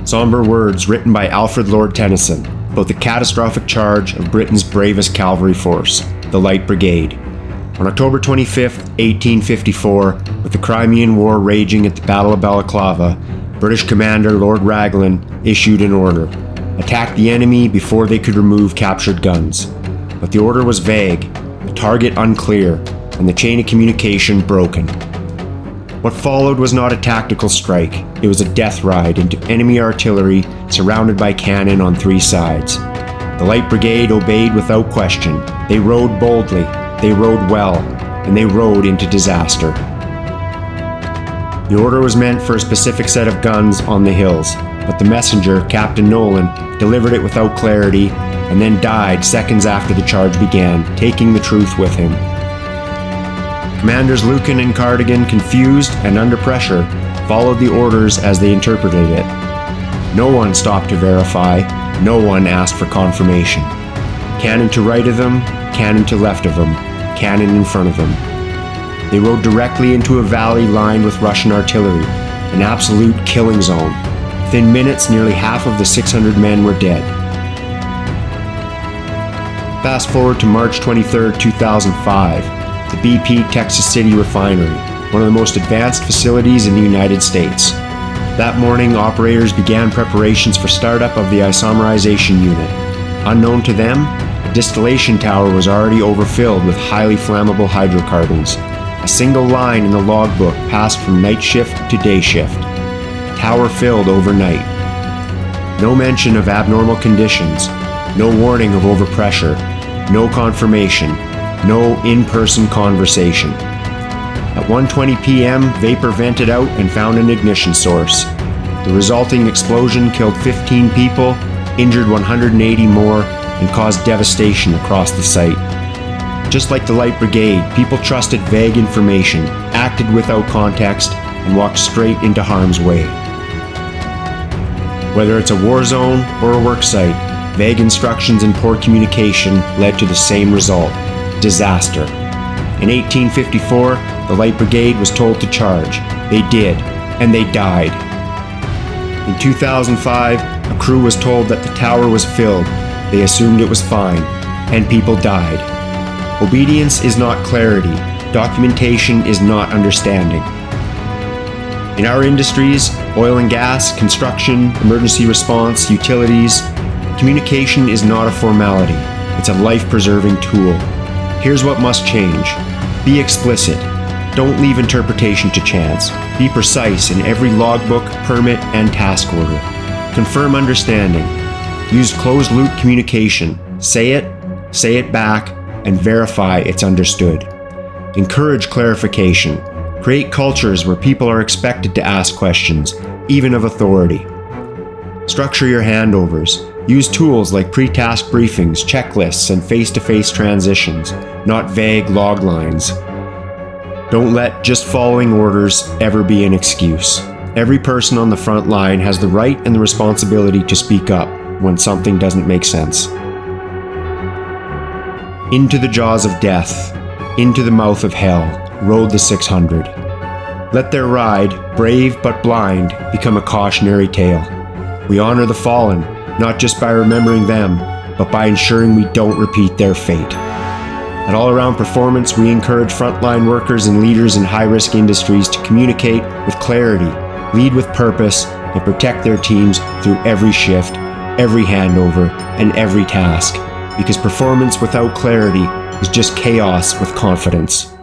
Somber words written by Alfred Lord Tennyson about the catastrophic charge of Britain's bravest cavalry force, the Light Brigade. On October 25, 1854, with the Crimean War raging at the Battle of Balaclava, British commander Lord Raglan issued an order: attack the enemy before they could remove captured guns. But the order was vague, the target unclear, and the chain of communication broken. What followed was not a tactical strike, it was a death ride into enemy artillery surrounded by cannon on three sides. The Light Brigade obeyed without question. They rode boldly, they rode well, and they rode into disaster. The order was meant for a specific set of guns on the hills, but the messenger, Captain Nolan, delivered it without clarity and then died seconds after the charge began, taking the truth with him. Commanders Lucan and Cardigan, confused and under pressure, followed the orders as they interpreted it. No one stopped to verify, no one asked for confirmation. Cannon to right of them, cannon to left of them, cannon in front of them. They rode directly into a valley lined with Russian artillery, an absolute killing zone. Within minutes, nearly half of the 600 men were dead. Fast forward to March 23, 2005. The BP Texas City refinery, one of the most advanced facilities in the United States. That morning, operators began preparations for startup of the isomerization unit. Unknown to them, the distillation tower was already overfilled with highly flammable hydrocarbons. A single line in the logbook passed from night shift to day shift. Tower filled overnight. No mention of abnormal conditions, no warning of overpressure, no confirmation, no in-person conversation. At 1:20 p.m., vapor vented out and found an ignition source. The resulting explosion killed 15 people, injured 180 more, and caused devastation across the site. Just like the Light Brigade, people trusted vague information, acted without context, and walked straight into harm's way. Whether it's a war zone or a work site, vague instructions and poor communication led to the same result: disaster. In 1854, the Light Brigade was told to charge. They did, and they died. In 2005, a crew was told that the tower was filled. They assumed it was fine, and people died. Obedience is not clarity. Documentation is not understanding. In our industries, oil and gas, construction, emergency response, utilities, communication is not a formality. It's a life-preserving tool. Here's what must change. Be explicit. Don't leave interpretation to chance. Be precise in every logbook, permit, and task order. Confirm understanding. Use closed-loop communication. Say it back, and verify it's understood. Encourage clarification. Create cultures where people are expected to ask questions, even of authority. Structure your handovers. Use tools like pre-task briefings, checklists, and face-to-face transitions, not vague log lines. Don't let just following orders ever be an excuse. Every person on the front line has the right and the responsibility to speak up when something doesn't make sense. Into the jaws of death, into the mouth of hell, rode the 600. Let their ride, brave but blind, become a cautionary tale. We honor the fallen, not just by remembering them, but by ensuring we don't repeat their fate. At All Around Performance, we encourage frontline workers and leaders in high-risk industries to communicate with clarity, lead with purpose, and protect their teams through every shift, every handover, and every task. Because performance without clarity is just chaos with confidence.